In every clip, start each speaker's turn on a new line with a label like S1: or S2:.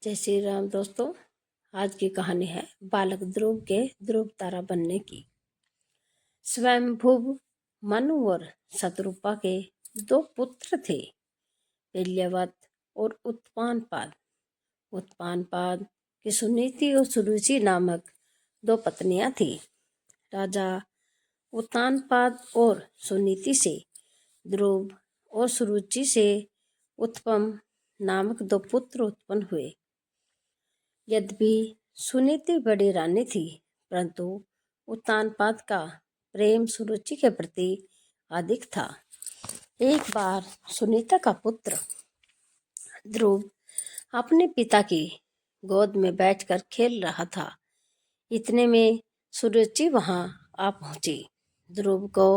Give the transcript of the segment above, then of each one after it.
S1: जय श्री राम दोस्तों। आज की कहानी है बालक ध्रुव के ध्रुव तारा बनने की। स्वयंभुव मनु और शतरूपा के दो पुत्र थे, पेल्यवत और उत्पानपाद। उत्पानपाद की सुनीति और सुरुचि नामक दो पत्नियां थी। राजा उत्तानपाद और सुनीति से ध्रुव और सुरुचि से उत्पम नामक दो पुत्र उत्पन्न हुए। यद्यपि सुनीति बड़ी रानी थी, परंतु उत्तानपाद का प्रेम सुरुचि के प्रति अधिक था। एक बार सुनीता का पुत्र ध्रुव अपने पिता की गोद में बैठकर खेल रहा था। इतने में सुरुचि वहां आ पहुंची। ध्रुव को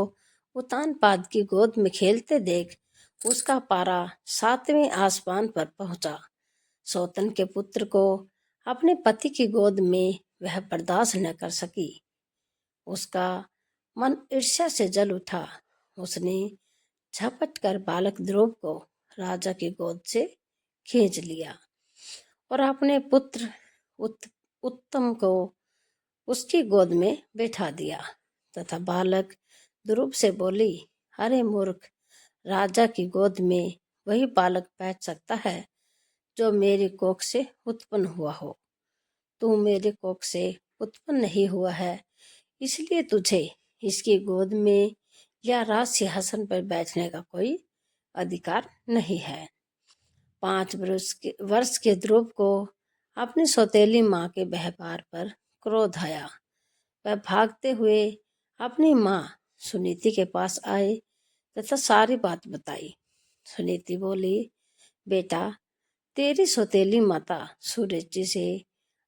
S1: उत्तानपाद की गोद में खेलते देख उसका पारा 7वें आसमान पर पहुंचा। सौतन के पुत्र को अपने पति की गोद में वह बर्दाश्त न कर सकी। उसका मन ईर्ष्या से जल उठा। उसने झपट कर बालक ध्रुव को राजा की गोद से खींच लिया और अपने पुत्र उत्तम को उसकी गोद में बैठा दिया तथा बालक ध्रुव से बोली, अरे मूर्ख, राजा की गोद में वही बालक बैठ सकता है जो मेरी कोख से उत्पन्न हुआ हो। तू मेरे कोख से उत्पन्न नहीं हुआ है, इसलिए तुझे इसकी गोद में या राज सिंहासन पर बैठने का कोई अधिकार नहीं है। 5 वर्ष के ध्रुव को अपनी सौतेली माँ के व्यवहार पर क्रोध आया। वह भागते हुए अपनी माँ सुनीति के पास आए तथा सारी बात बताई। सुनीति बोली, बेटा, तेरी सौतेली माता सुरुचि से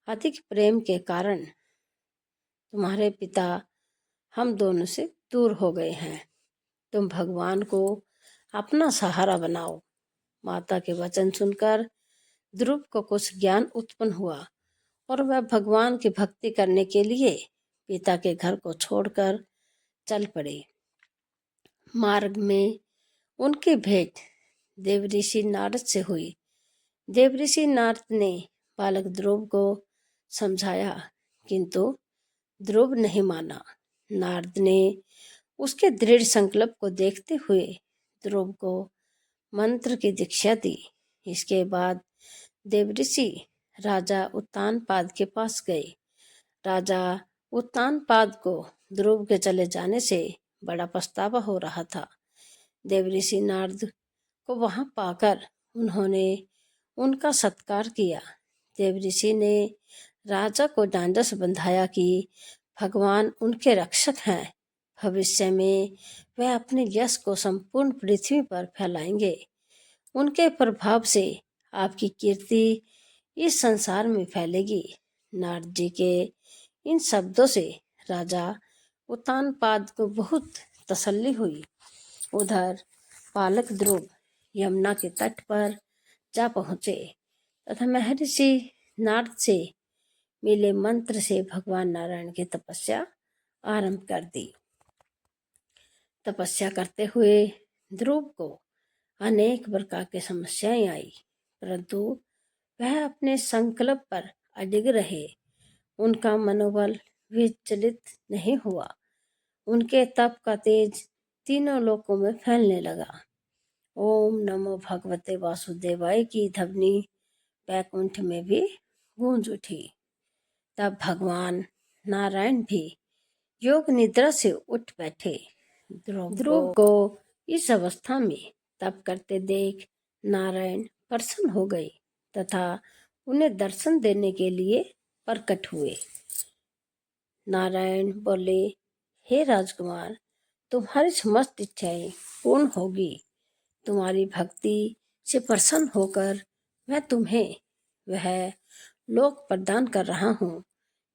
S1: अधिक प्रेम के कारण तुम्हारे पिता हम दोनों से दूर हो गए हैं। तुम भगवान को अपना सहारा बनाओ। माता के वचन सुनकर ध्रुव को कुछ ज्ञान उत्पन्न हुआ और वह भगवान की भक्ति करने के लिए पिता के घर को छोड़कर चल पड़े। मार्ग में उनकी भेंट देवऋषि नारद से हुई। देवऋषि नारद ने बालक ध्रुव को समझाया, किंतु ध्रुव नहीं माना। नारद ने उसके दृढ़ संकल्प को देखते हुए ध्रुव को मंत्र की दीक्षा दी। इसके बाद देवऋषि राजा उत्तानपाद के पास गए। राजा उत्तानपाद को ध्रुव के चले जाने से बड़ा पछतावा हो रहा था। देवऋषि नारद को वहां पाकर उन्होंने उनका सत्कार किया। देवऋषि ने राजा को ढांढस बंधाया कि भगवान उनके रक्षक हैं। भविष्य में वह अपने यश को संपूर्ण पृथ्वी पर फैलाएंगे। उनके प्रभाव से आपकी कीर्ति इस संसार में फैलेगी। नारद जी के इन शब्दों से राजा उत्तानपाद को बहुत तसल्ली हुई। उधर बालक ध्रुव यमुना के तट पर जा पहुंचे तथा महर्षि नारद से मिले मंत्र से भगवान नारायण की तपस्या आरंभ कर दी। तपस्या करते हुए ध्रुव को अनेक प्रकार की समस्याएं आई, परंतु वह अपने संकल्प पर अडिग रहे। उनका मनोबल विचलित नहीं हुआ। उनके तप का तेज तीनों लोकों में फैलने लगा। ओम नमो भगवते वासुदेवाय की ध्वनि वैकुंठ में भी गूंज उठी। तब भगवान नारायण भी योग निद्रा से उठ बैठे। ध्रुव को इस अवस्था में तप करते देख नारायण प्रसन्न हो गए तथा उन्हें दर्शन देने के लिए प्रकट हुए। नारायण बोले, हे राजकुमार, तुम्हारी समस्त इच्छाएं पूर्ण होगी। तुम्हारी भक्ति से प्रसन्न होकर मैं तुम्हें वह लोक प्रदान कर रहा हूँ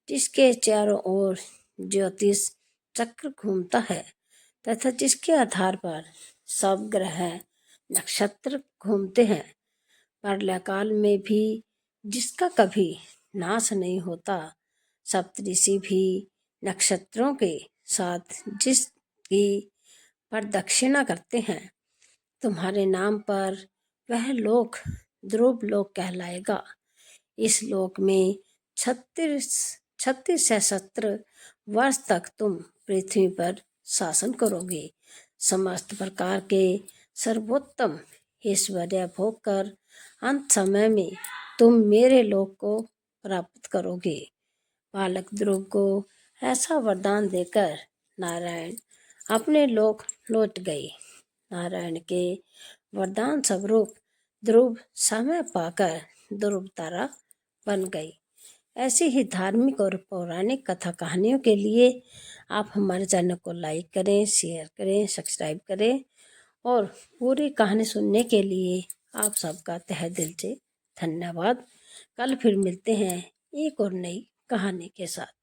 S1: जिसके चारों ओर ज्योतिष चक्र घूमता है तथा जिसके आधार पर सब ग्रह नक्षत्र घूमते हैं। प्रलयकाल में भी जिसका कभी नाश नहीं होता। सप्तऋषि भी नक्षत्रों के साथ जिसकी प्रदक्षिणा करते हैं। तुम्हारे नाम पर वह लोक ध्रुव लोक कहलाएगा। इस लोक में 36 सहस्त्र वर्ष तक तुम पृथ्वी पर शासन करोगे। समस्त प्रकार के सर्वोत्तम ऐश्वर्य भोग कर अंत समय में तुम मेरे लोक को प्राप्त करोगे। बालक ध्रुव को ऐसा वरदान देकर नारायण अपने लोक लौट गए। नारायण के वरदान स्वरूप ध्रुव समय पाकर ध्रुव तारा बन गई। ऐसी ही धार्मिक और पौराणिक कथा कहानियों के लिए आप हमारे चैनल को लाइक करें, शेयर करें, सब्सक्राइब करें और पूरी कहानी सुनने के लिए आप सबका तहे दिल से धन्यवाद। कल फिर मिलते हैं एक और नई कहानी के साथ।